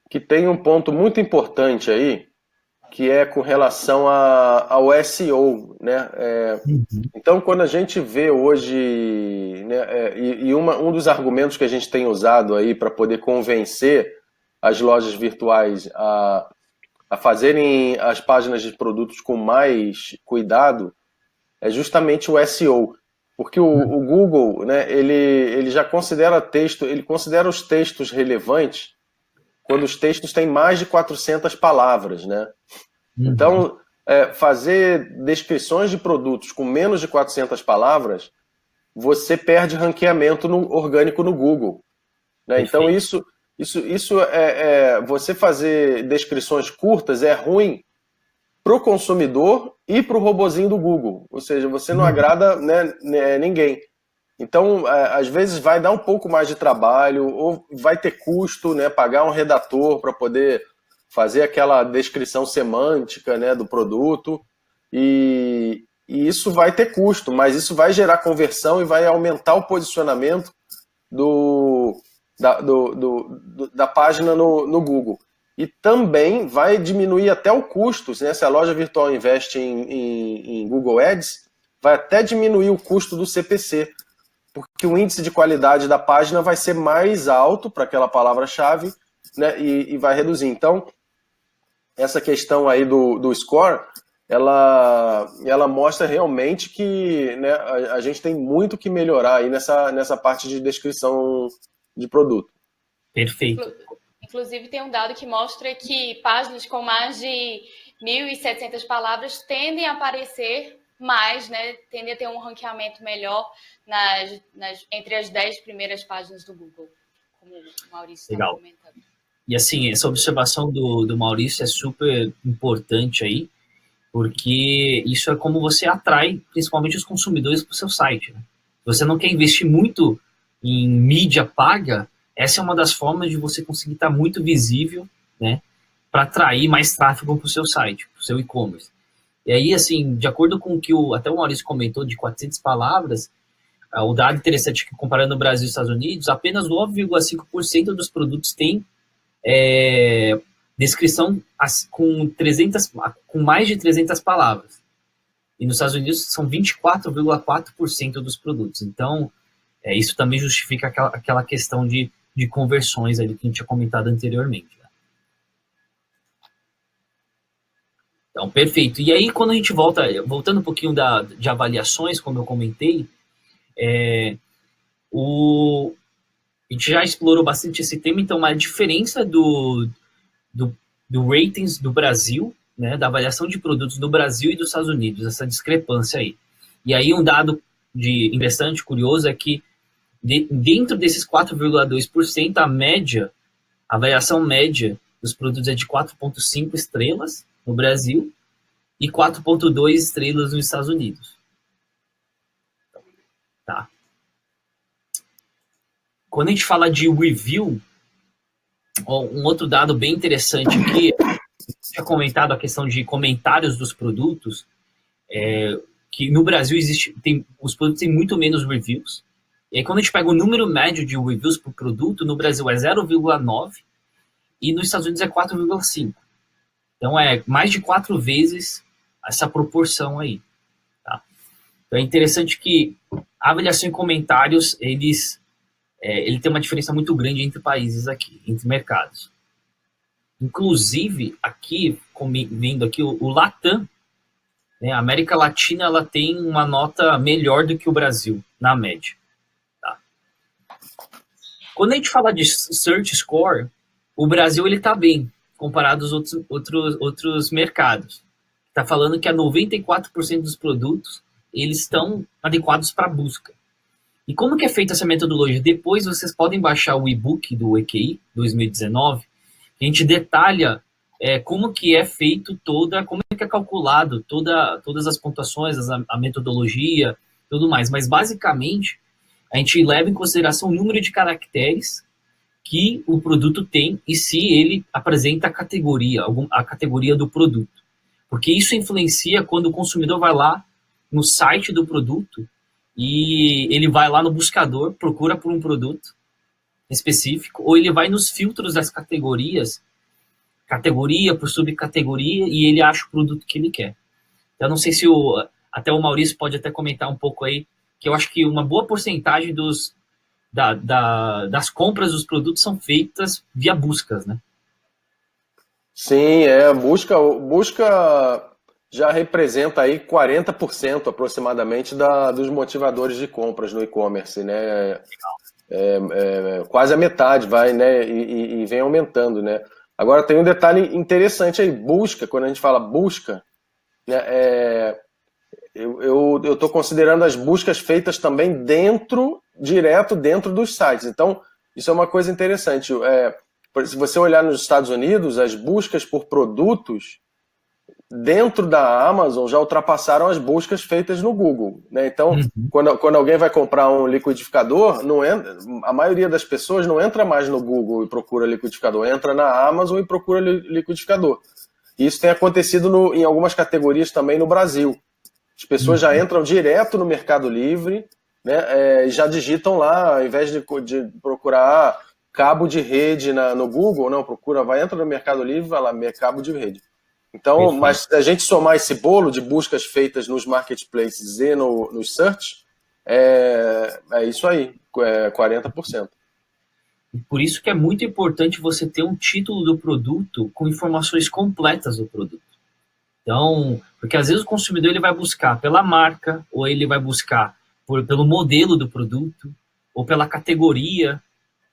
Que tem um ponto muito importante aí, que é com relação ao SEO, né? Então, quando a gente vê hoje, né, um dos argumentos que a gente tem usado aí para poder convencer as lojas virtuais a fazerem as páginas de produtos com mais cuidado é justamente o SEO, porque o Google, né, ele já considera ele considera os textos relevantes quando os textos têm mais de 400 palavras, né? Então, fazer descrições de produtos com menos de 400 palavras, você perde ranqueamento orgânico no Google, né? Então, você fazer descrições curtas é ruim para o consumidor e para o robozinho do Google, ou seja, você não agrada, né, ninguém. Então, às vezes vai dar um pouco mais de trabalho, ou vai ter custo, né, pagar um redator para poder fazer aquela descrição semântica, né, do produto, e isso vai ter custo, mas isso vai gerar conversão e vai aumentar o posicionamento da página no Google. E também vai diminuir até o custo, né? Se a loja virtual investe em Google Ads, vai até diminuir o custo do CPC, porque o índice de qualidade da página vai ser mais alto para aquela palavra-chave, né? E vai reduzir. Então, essa questão aí do score, ela mostra realmente que, né, a gente tem muito que melhorar aí nessa parte de descrição de produto. Perfeito. Inclusive, tem um dado que mostra que páginas com mais de 1.700 palavras tendem a aparecer mais, né? Tendem a ter um ranqueamento melhor entre as 10 primeiras páginas do Google, como o Maurício estava comentando. E assim, essa observação do Maurício é super importante aí, porque isso é como você atrai principalmente os consumidores para o seu site, né? Você não quer investir muito em mídia paga, essa é uma das formas de você conseguir estar muito visível, né, para atrair mais tráfego para o seu site, para o seu e-commerce. E aí, assim, de acordo com o que até o Maurício comentou de 400 palavras, o dado interessante é que, comparando o Brasil e os Estados Unidos, apenas 9,5% dos produtos têm descrição com mais de 300 palavras. E nos Estados Unidos são 24,4% dos produtos. Então, isso também justifica aquela questão de conversões ali que a gente tinha comentado anteriormente. Né? Então, perfeito. E aí, quando a gente voltando um pouquinho de avaliações, como eu comentei, a gente já explorou bastante esse tema, então a diferença do ratings do Brasil, né, da avaliação de produtos do Brasil e dos Estados Unidos, essa discrepância aí. E aí um dado interessante, curioso, é que dentro desses 4,2%, a avaliação média dos produtos é de 4,5 estrelas no Brasil e 4,2 estrelas nos Estados Unidos. Tá. Quando a gente fala de review, um outro dado bem interessante aqui, tinha comentado a questão de comentários dos produtos, que no Brasil os produtos têm muito menos reviews. E aí, quando a gente pega o número médio de reviews por produto, no Brasil é 0,9 e nos Estados Unidos é 4,5. Então, é mais de 4 vezes essa proporção aí. Tá? Então, é interessante que a avaliação em comentários, ele tem uma diferença muito grande entre países aqui, entre mercados. Inclusive, aqui, vendo aqui, o Latam, né, a América Latina, ela tem uma nota melhor do que o Brasil, na média. Tá? Quando a gente fala de Search Score, o Brasil está bem, comparado aos outros mercados. Está falando que a 94% dos produtos, eles estão adequados para busca. E como que é feita essa metodologia? Depois vocês podem baixar o e-book do EQI 2019, a gente detalha como que é feito como é que é calculado todas as pontuações, a metodologia, tudo mais. Mas, basicamente, a gente leva em consideração o número de caracteres que o produto tem e se ele apresenta a categoria do produto. Porque isso influencia quando o consumidor vai lá no site do produto e ele vai lá no buscador, procura por um produto específico, ou ele vai nos filtros das categorias, categoria por subcategoria, e ele acha o produto que ele quer. Então, não sei se até o Maurício pode até comentar um pouco aí, que eu acho que uma boa porcentagem das compras dos produtos são feitas via buscas, né? Sim, busca já representa aí 40% aproximadamente dos motivadores de compras no e-commerce, né? Quase a metade vai, né? E vem aumentando, né? Agora tem um detalhe interessante aí, busca, quando a gente fala busca, né? Eu estou considerando as buscas feitas também direto dentro dos sites. Então, isso é uma coisa interessante. Se você olhar nos Estados Unidos, as buscas por produtos dentro da Amazon já ultrapassaram as buscas feitas no Google, né? Então, quando alguém vai comprar um liquidificador, a maioria das pessoas não entra mais no Google e procura liquidificador, entra na Amazon e procura liquidificador. E isso tem acontecido em algumas categorias também no Brasil. As pessoas já entram direto no Mercado Livre, né? E já digitam lá, ao invés de procurar cabo de rede no Google, não, entra no Mercado Livre, vai lá, cabo de rede. Então, mas se a gente somar esse bolo de buscas feitas nos marketplaces e nos search, é isso aí, 40%. E por isso que é muito importante você ter um título do produto com informações completas do produto. Então, porque às vezes o consumidor ele vai buscar pela marca, ou ele vai buscar pelo modelo do produto, ou pela categoria,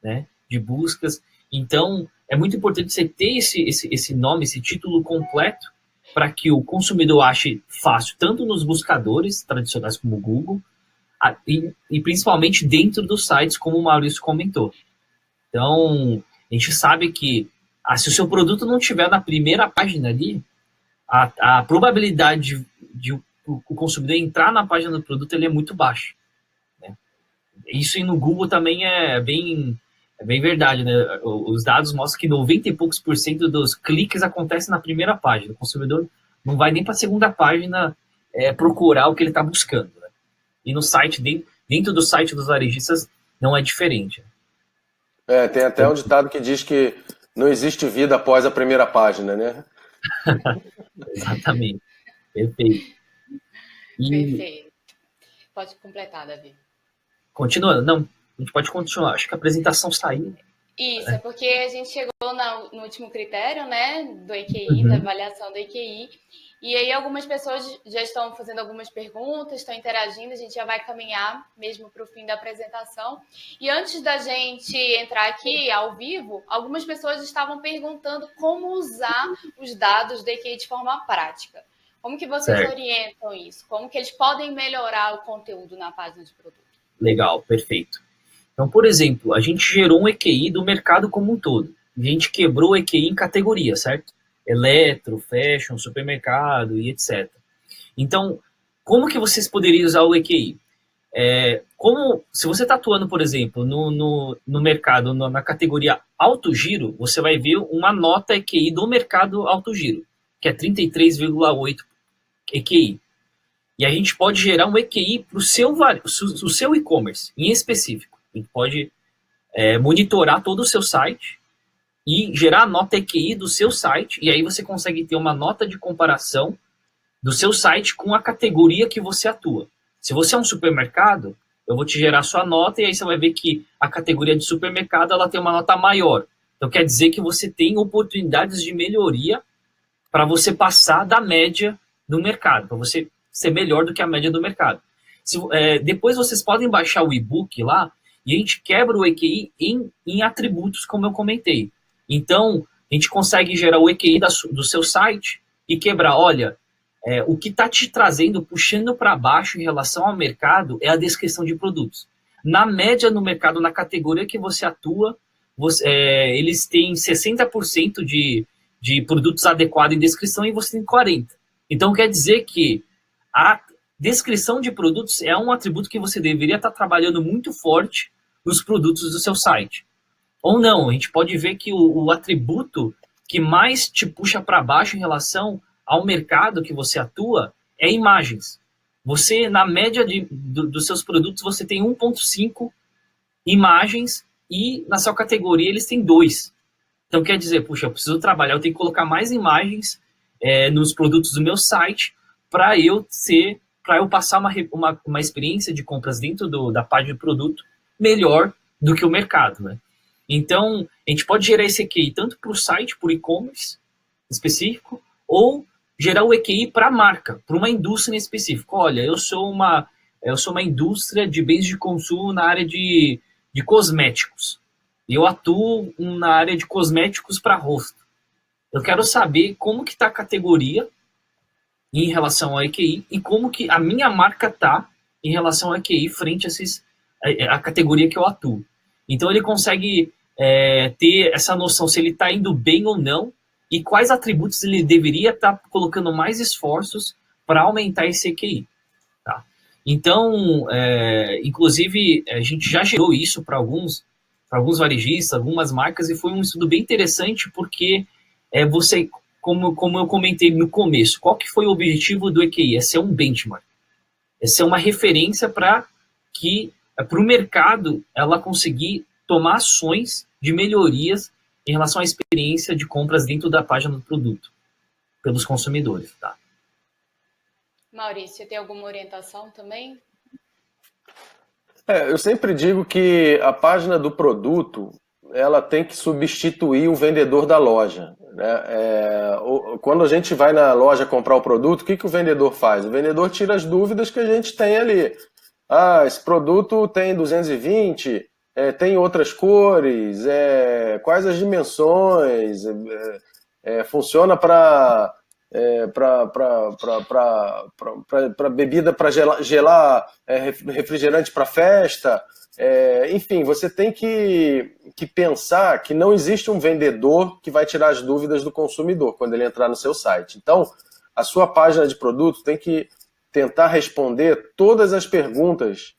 né, de buscas. Então, é muito importante você ter esse nome, esse título completo, para que o consumidor ache fácil, tanto nos buscadores tradicionais como o Google, e principalmente dentro dos sites, como o Maurício comentou. Então, a gente sabe que se o seu produto não estiver na primeira página ali, a probabilidade de o consumidor entrar na página do produto ele é muito baixa. Né? Isso no Google também é bem verdade, né? Os dados mostram que 90 e poucos % dos cliques acontecem na primeira página. O consumidor não vai nem para a segunda página procurar o que ele está buscando. Né? E no site, dentro do site dos varejistas, não é diferente. Tem até um ditado que diz que não existe vida após a primeira página, né? Exatamente. Perfeito. Perfeito. Pode completar, Davi. Continuando, não, a gente pode continuar. Acho que a apresentação saiu. Isso, é porque a gente chegou no último critério, né, do EQI, da avaliação do EQI, e aí algumas pessoas já estão fazendo algumas perguntas, estão interagindo, a gente já vai caminhar mesmo para o fim da apresentação. E antes da gente entrar aqui ao vivo, algumas pessoas estavam perguntando como usar os dados do EQI de forma prática. Como que vocês orientam isso? Como que eles podem melhorar o conteúdo na página de produto? Legal, perfeito. Então, por exemplo, a gente gerou um EQI do mercado como um todo. A gente quebrou o EQI em categorias, certo? Eletro, fashion, supermercado e etc. Então, como que vocês poderiam usar o EQI? Se você está atuando, por exemplo, no mercado, na categoria alto giro, você vai ver uma nota EQI do mercado alto giro, que é 33,8 EQI. E a gente pode gerar um EQI para o seu e-commerce, em específico. A gente pode monitorar todo o seu site e gerar a nota EQI do seu site, e aí você consegue ter uma nota de comparação do seu site com a categoria que você atua. Se você é um supermercado, eu vou te gerar sua nota, e aí você vai ver que a categoria de supermercado ela tem uma nota maior. Então quer dizer que você tem oportunidades de melhoria para você passar da média do mercado, para você ser melhor do que a média do mercado. Depois vocês podem baixar o e-book lá, e a gente quebra o EQI em atributos, como eu comentei. Então, a gente consegue gerar o EQI do seu site e quebrar, olha, o que está te trazendo, puxando para baixo em relação ao mercado é a descrição de produtos. Na média no mercado, na categoria que você atua, eles têm 60% de produtos adequados em descrição e você tem 40%. Então, quer dizer que a descrição de produtos é um atributo que você deveria estar trabalhando muito forte nos produtos do seu site. Ou não, a gente pode ver que o atributo que mais te puxa para baixo em relação ao mercado que você atua é imagens. Você, na média dos seus produtos, você tem 1,5 imagens e na sua categoria eles têm 2. Então quer dizer, puxa, eu preciso trabalhar, eu tenho que colocar mais imagens nos produtos do meu site para eu passar uma experiência de compras dentro da página de produto melhor do que o mercado, né? Então, a gente pode gerar esse EQI tanto para o site, por e-commerce específico, ou gerar o EQI para a marca, para uma indústria em específico. Olha, eu sou uma indústria de bens de consumo na área de cosméticos. Eu atuo na área de cosméticos para rosto. Eu quero saber como que está a categoria em relação ao EQI e como que a minha marca está em relação ao EQI frente a categoria que eu atuo. Então, ele consegue ter essa noção se ele está indo bem ou não e quais atributos ele deveria estar colocando mais esforços para aumentar esse EQI. Tá? Então, inclusive, a gente já gerou isso para alguns varejistas, algumas marcas, e foi um estudo bem interessante porque como eu comentei no começo, qual que foi o objetivo do EQI? É ser um benchmark. É ser uma referência para o mercado ela conseguir tomar ações de melhorias em relação à experiência de compras dentro da página do produto, pelos consumidores. Tá? Maurício, tem alguma orientação também? Eu sempre digo que a página do produto ela tem que substituir o vendedor da loja. Né? Quando a gente vai na loja comprar o produto, o que o vendedor faz? O vendedor tira as dúvidas que a gente tem ali. Esse produto tem 220, tem outras cores, quais as dimensões, funciona para bebida, para gelar refrigerante para festa. Enfim, você tem que pensar que não existe um vendedor que vai tirar as dúvidas do consumidor quando ele entrar no seu site. Então, a sua página de produto tem que tentar responder todas as perguntas,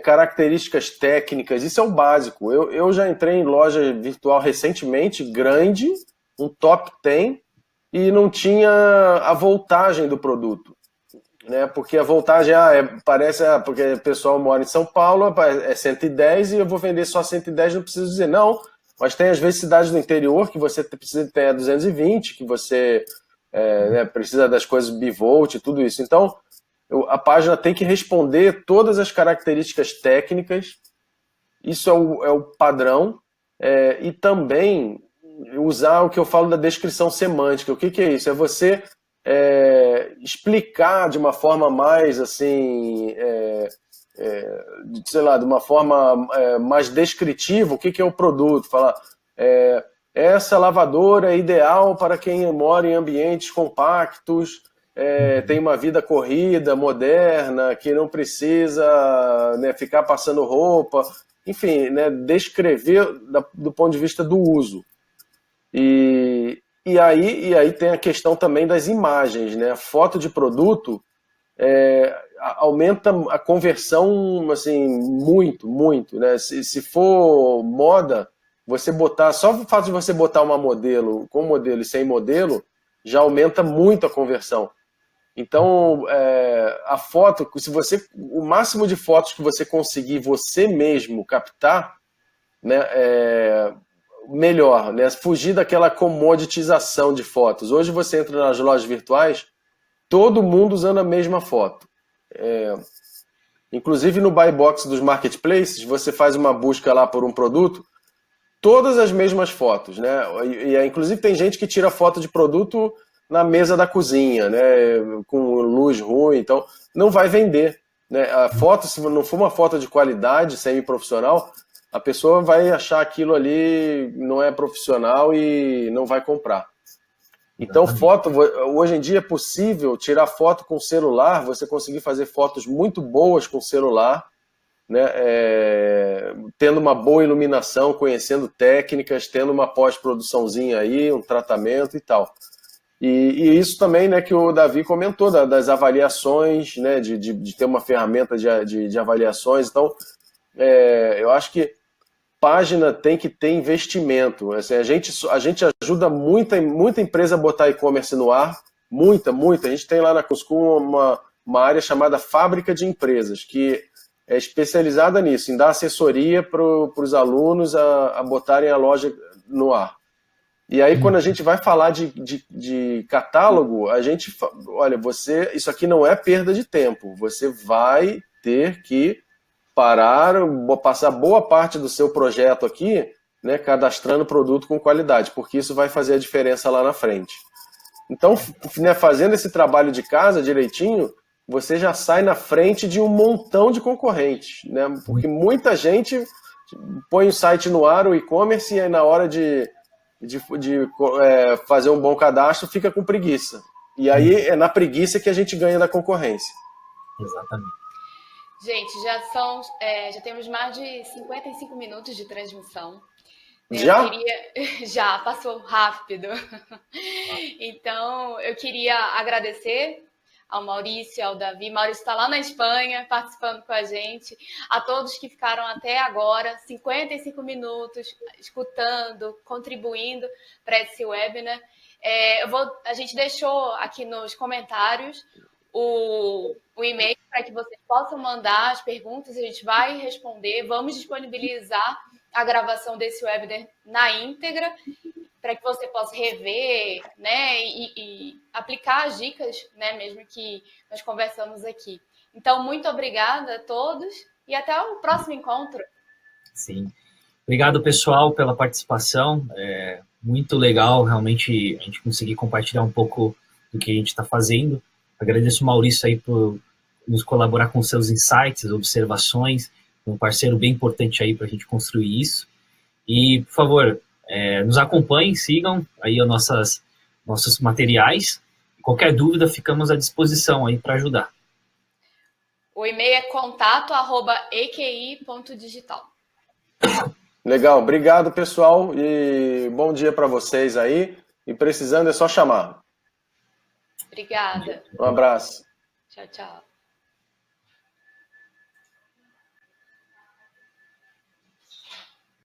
características técnicas, isso é o básico. Eu já entrei em loja virtual recentemente, grande, um top 10, e não tinha a voltagem do produto. Né? Porque a voltagem porque o pessoal mora em São Paulo, é 110 e eu vou vender só 110, não preciso dizer. Não, Mas tem, às vezes, cidades do interior que você precisa ter a 220, que você né, precisa das coisas bivolt e tudo isso. Então, a página tem que responder todas as características técnicas, isso é o padrão, e também usar o que eu falo da descrição semântica. O que é isso? É você explicar de uma forma mais assim, sei lá, de uma forma mais descritiva o que é o produto. Falar, essa lavadora é ideal para quem mora em ambientes compactos, tem uma vida corrida, moderna, que não precisa, né, ficar passando roupa, enfim, né, descrever do ponto de vista do uso. E aí tem a questão também das imagens, né? Foto de produto aumenta a conversão assim, muito, muito, né? Se for moda, você botar, só o fato de você botar uma modelo com modelo e sem modelo já aumenta muito a conversão. Então, a foto, o máximo de fotos que você conseguir você mesmo captar, né, melhor, né? Fugir daquela comoditização de fotos. Hoje você entra nas lojas virtuais, todo mundo usando a mesma foto. Inclusive no buy box dos marketplaces, você faz uma busca lá por um produto, todas as mesmas fotos, né? Inclusive tem gente que tira foto de produto na mesa da cozinha, né? Com luz ruim, então não vai vender, né? A foto, se não for uma foto de qualidade, semi-profissional, a pessoa vai achar aquilo ali não é profissional e não vai comprar. Então, foto, hoje em dia é possível tirar foto com celular, você conseguir fazer fotos muito boas com celular, né? Tendo uma boa iluminação, conhecendo técnicas, tendo uma pós-produçãozinha aí, um tratamento e tal. E isso também, né, que o Davi comentou, das avaliações, né, de ter uma ferramenta de avaliações. Então, eu acho que página tem que ter investimento. Assim, a gente ajuda muita empresa a botar e-commerce no ar, muita. A gente tem lá na Cuscum uma área chamada Fábrica de Empresas, que é especializada nisso, em dar assessoria para os alunos a botarem a loja no ar. E aí, quando a gente vai falar de catálogo, a gente olha, isso aqui não é perda de tempo, você vai ter que passar boa parte do seu projeto aqui, né, cadastrando produto com qualidade, porque isso vai fazer a diferença lá na frente. Então, né, fazendo esse trabalho de casa direitinho, você já sai na frente de um montão de concorrentes, né? Porque muita gente põe o site no ar, o e-commerce, e aí na hora de fazer um bom cadastro fica com preguiça. E aí é na preguiça que a gente ganha da concorrência. Exatamente. Gente, já temos mais de 55 minutos de transmissão. Já? Já, passou rápido. Então, eu queria agradecer ao Maurício, ao Davi. Maurício está lá na Espanha, participando com a gente. A todos que ficaram até agora, 55 minutos, escutando, contribuindo para esse webinar. A gente deixou aqui nos comentários o e-mail para que vocês possam mandar as perguntas, a gente vai responder. Vamos disponibilizar a gravação desse webinar na íntegra, para que você possa rever, né, e aplicar as dicas, né, mesmo que nós conversamos aqui. Então, muito obrigada a todos e até o próximo encontro. Sim. Obrigado, pessoal, pela participação. É muito legal, realmente, a gente conseguir compartilhar um pouco do que a gente está fazendo. Agradeço o Maurício aí por nos colaborar com seus insights, observações, um parceiro bem importante aí para a gente construir isso. E, por favor, nos acompanhem, sigam aí os nossos materiais. Qualquer dúvida, ficamos à disposição aí para ajudar. O e-mail é contato@eqi.digital. Legal, obrigado, pessoal, e bom dia para vocês aí. E precisando é só chamar. Obrigada. Um abraço. Tchau, tchau.